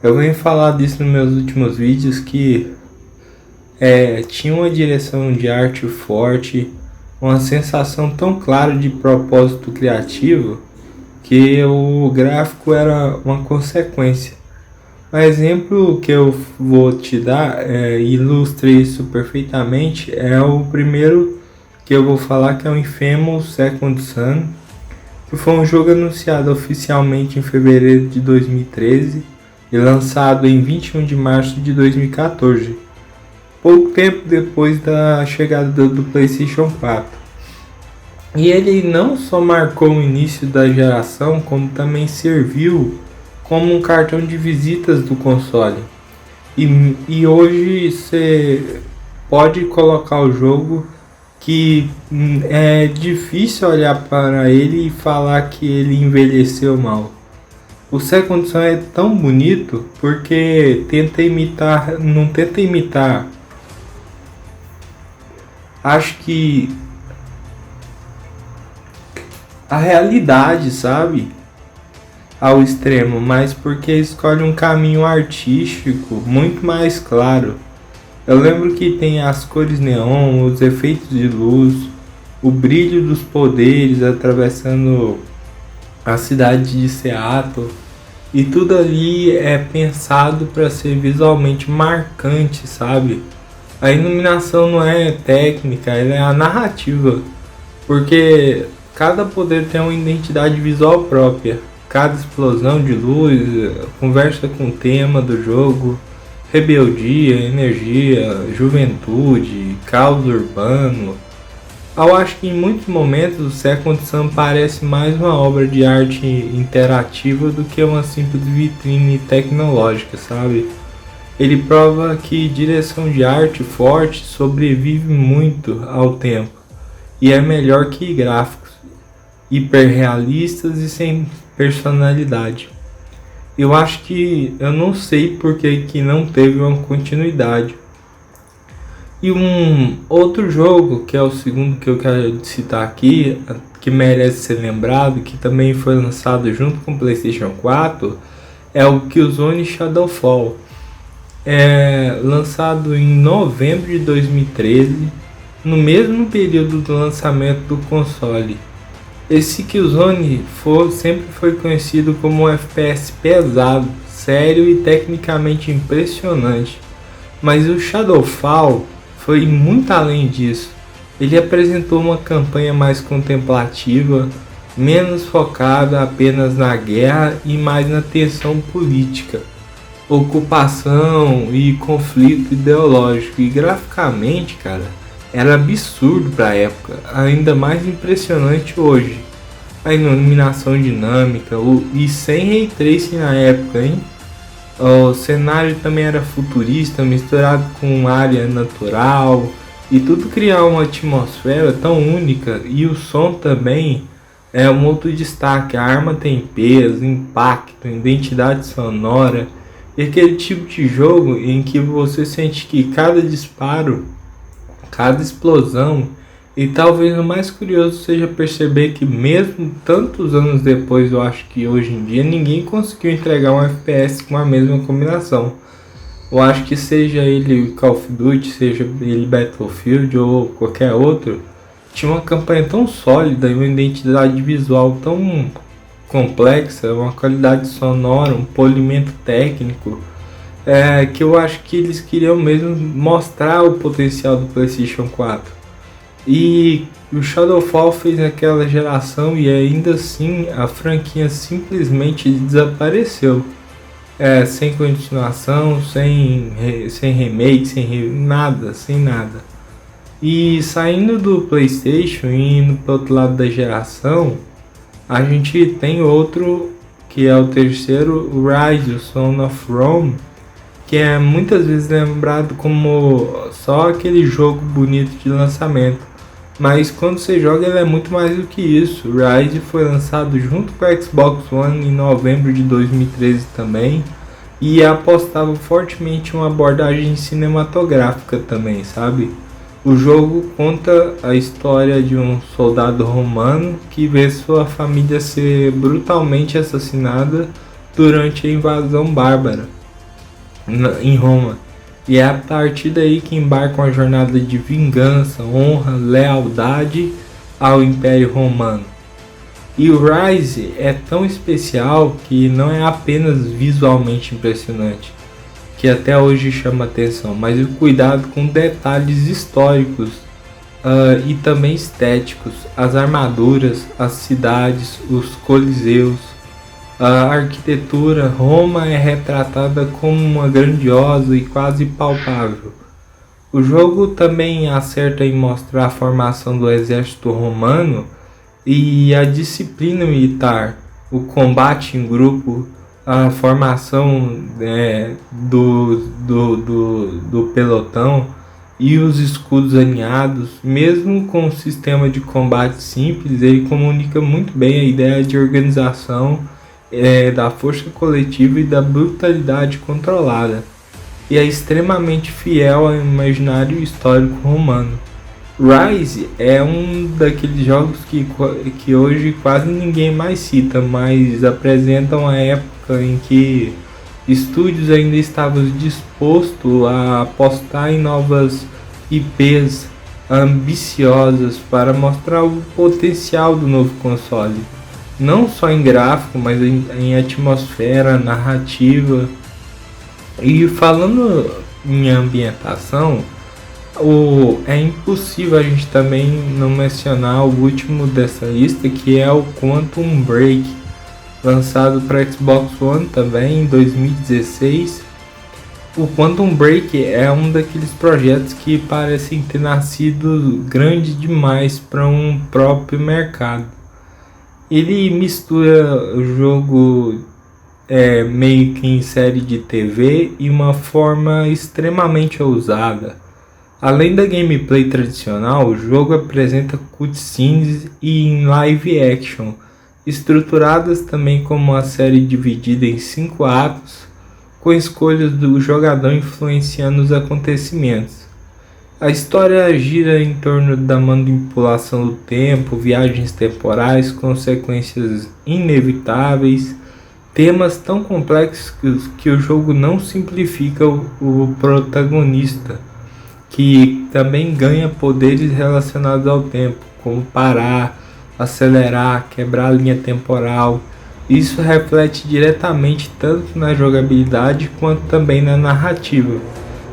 Eu venho falar disso nos meus últimos vídeos que tinha uma direção de arte forte, uma sensação tão clara de propósito criativo que o gráfico era uma consequência. O exemplo que eu vou te dar ilustra isso perfeitamente. É o primeiro que eu vou falar, que é o Infamous Second Son, que foi um jogo anunciado oficialmente em fevereiro de 2013 e lançado em 21 de março de 2014, pouco tempo depois da chegada do PlayStation 4. E ele não só marcou o início da geração, como também serviu como um cartão de visitas do console. E hoje você pode colocar o jogo que é difícil olhar para ele e falar que ele envelheceu mal. O Second Son é tão bonito porque não tenta imitar. Acho que a realidade, sabe? Ao extremo, mas porque escolhe um caminho artístico muito mais claro. Eu lembro que tem as cores neon, os efeitos de luz, o brilho dos poderes atravessando a cidade de Seattle, e tudo ali é pensado para ser visualmente marcante, sabe? A iluminação não é técnica, ela é a narrativa, porque cada poder tem uma identidade visual própria. Cada explosão de luz conversa com o tema do jogo: rebeldia, energia, juventude, caos urbano. Eu acho que em muitos momentos o Second Son parece mais uma obra de arte interativa do que uma simples vitrine tecnológica, sabe? Ele prova que direção de arte forte sobrevive muito ao tempo e é melhor que gráficos hiperrealistas e sem personalidade. Eu acho que eu não sei porque que não teve uma continuidade. E um outro jogo, que é o segundo que eu quero citar aqui, que merece ser lembrado, que também foi lançado junto com o PlayStation 4, é o Killzone Shadowfall. É lançado em novembro de 2013, no mesmo período do lançamento do console. Esse Killzone sempre foi conhecido como um FPS pesado, sério e tecnicamente impressionante. Mas o Shadowfall foi muito além disso. Ele apresentou uma campanha mais contemplativa, menos focada apenas na guerra e mais na tensão política, ocupação e conflito ideológico. E graficamente, cara, era absurdo para a época, ainda mais impressionante hoje. A iluminação dinâmica e sem ray tracing na época, hein? O cenário também era futurista, misturado com área natural, e tudo criava uma atmosfera tão única. E o som também é um outro destaque. A arma tem peso, impacto, identidade sonora, e aquele tipo de jogo em que você sente que cada disparo, cada explosão, e talvez o mais curioso seja perceber que mesmo tantos anos depois, eu acho que hoje em dia ninguém conseguiu entregar um FPS com a mesma combinação. Eu acho que seja ele Call of Duty, seja ele Battlefield ou qualquer outro, tinha uma campanha tão sólida e uma identidade visual tão complexa, uma qualidade sonora, um polimento técnico, que eu acho que eles queriam mesmo mostrar o potencial do PlayStation 4. E o Shadowfall fez naquela geração, e ainda assim a franquia simplesmente desapareceu. Sem continuação, sem remake, sem nada. E saindo do PlayStation e indo para o outro lado da geração, a gente tem outro, que é o terceiro, o Rise, o Son of Rome, que é muitas vezes lembrado como só aquele jogo bonito de lançamento. Mas quando você joga, ele é muito mais do que isso. Rise foi lançado junto com o Xbox One em novembro de 2013 também, e apostava fortemente em uma abordagem cinematográfica também, sabe? O jogo conta a história de um soldado romano que vê sua família ser brutalmente assassinada durante a invasão bárbara. em Roma. E é a partir daí que embarcam a jornada de vingança, honra, lealdade ao Império Romano. E o Rise é tão especial que não é apenas visualmente impressionante, que até hoje chama atenção, mas o cuidado com detalhes históricos e também estéticos, as armaduras, as cidades, os coliseus, a arquitetura. Roma é retratada como uma grandiosa e quase palpável. O jogo também acerta em mostrar a formação do exército romano e a disciplina militar, o combate em grupo, a formação do pelotão e os escudos alinhados. Mesmo com um sistema de combate simples, ele comunica muito bem a ideia de organização, da força coletiva e da brutalidade controlada, e é extremamente fiel ao imaginário histórico romano. Rise é um daqueles jogos que hoje quase ninguém mais cita, mas apresentam a época em que estúdios ainda estavam dispostos a apostar em novas IPs ambiciosas para mostrar o potencial do novo console, não só em gráfico, mas em atmosfera, narrativa. E falando em ambientação, é impossível a gente também não mencionar o último dessa lista, que é o Quantum Break, lançado para Xbox One também em 2016. O Quantum Break é um daqueles projetos que parecem ter nascido grande demais para um próprio mercado. Ele mistura o jogo meio que em série de TV e uma forma extremamente ousada. Além da gameplay tradicional, o jogo apresenta cutscenes em live action, estruturadas também como uma série dividida em 5 atos, com escolhas do jogador influenciando os acontecimentos. A história gira em torno da manipulação do tempo, viagens temporais, consequências inevitáveis, temas tão complexos que o jogo não simplifica o protagonista, que também ganha poderes relacionados ao tempo, como parar, acelerar, quebrar a linha temporal. Isso reflete diretamente tanto na jogabilidade quanto também na narrativa.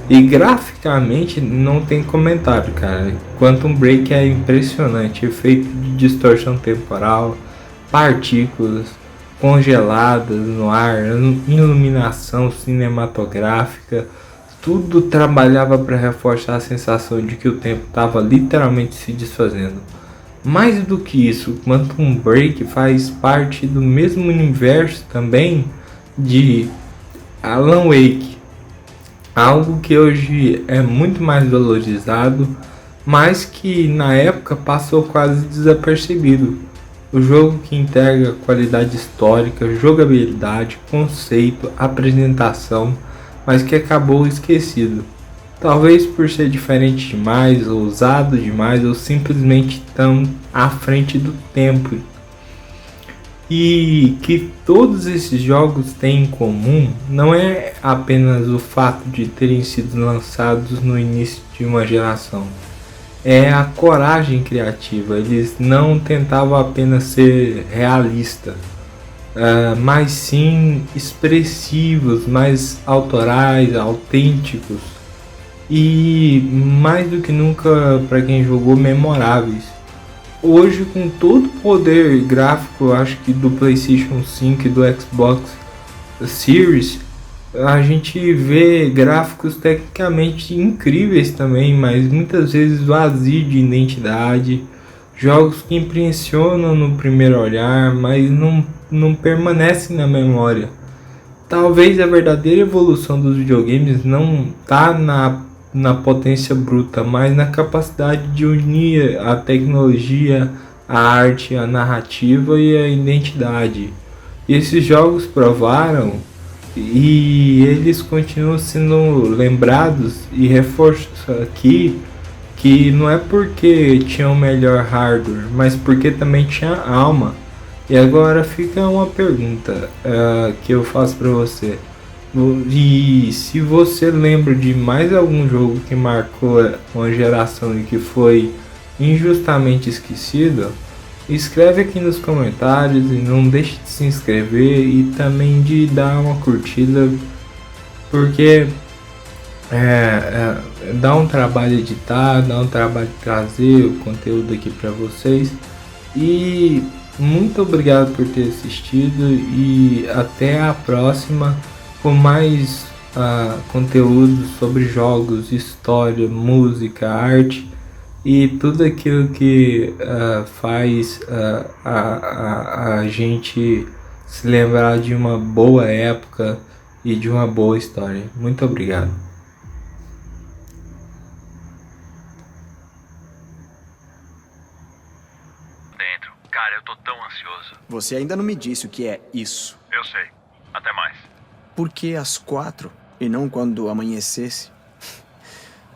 E graficamente não tem comentário, cara. Quantum Break é impressionante, efeito de distorção temporal, partículas congeladas no ar, iluminação cinematográfica, tudo trabalhava para reforçar a sensação de que o tempo estava literalmente se desfazendo. Mais do que isso, Quantum Break faz parte do mesmo universo também de Alan Wake, algo que hoje é muito mais valorizado, mas que na época passou quase desapercebido. O jogo que integra qualidade histórica, jogabilidade, conceito, apresentação, mas que acabou esquecido. Talvez por ser diferente demais, ousado demais, ou simplesmente tão à frente do tempo. E que todos esses jogos têm em comum não é apenas o fato de terem sido lançados no início de uma geração. É a coragem criativa. Eles não tentavam apenas ser realistas, mas sim expressivos, mais autorais, autênticos e mais do que nunca, para quem jogou, memoráveis. Hoje, com todo o poder gráfico, acho que do PlayStation 5 e do Xbox Series, a gente vê gráficos tecnicamente incríveis também, mas muitas vezes vazios de identidade, jogos que impressionam no primeiro olhar, mas não permanecem na memória. Talvez a verdadeira evolução dos videogames não está na potência bruta, mas na capacidade de unir a tecnologia, a arte, a narrativa e a identidade. E esses jogos provaram, e eles continuam sendo lembrados e reforçam aqui que não é porque tinha o melhor hardware, mas porque também tinha alma. E agora fica uma pergunta que eu faço para você: E se você lembra de mais algum jogo que marcou uma geração e que foi injustamente esquecido, escreve aqui nos comentários e não deixe de se inscrever e também de dar uma curtida, porque dá um trabalho editar, dá um trabalho trazer o conteúdo aqui para vocês. E muito obrigado por ter assistido e até a próxima com mais conteúdo sobre jogos, história, música, arte e tudo aquilo que faz a gente se lembrar de uma boa época e de uma boa história. Muito obrigado. Dentro. Cara, eu tô tão ansioso. Você ainda não me disse o que é isso. Eu sei. Até mais. Por que às 4 e não quando amanhecesse?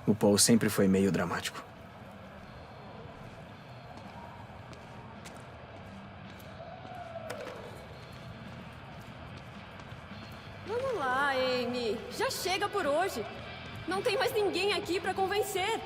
O Paul sempre foi meio dramático. Vamos lá, Amy. Já chega por hoje. Não tem mais ninguém aqui pra convencer.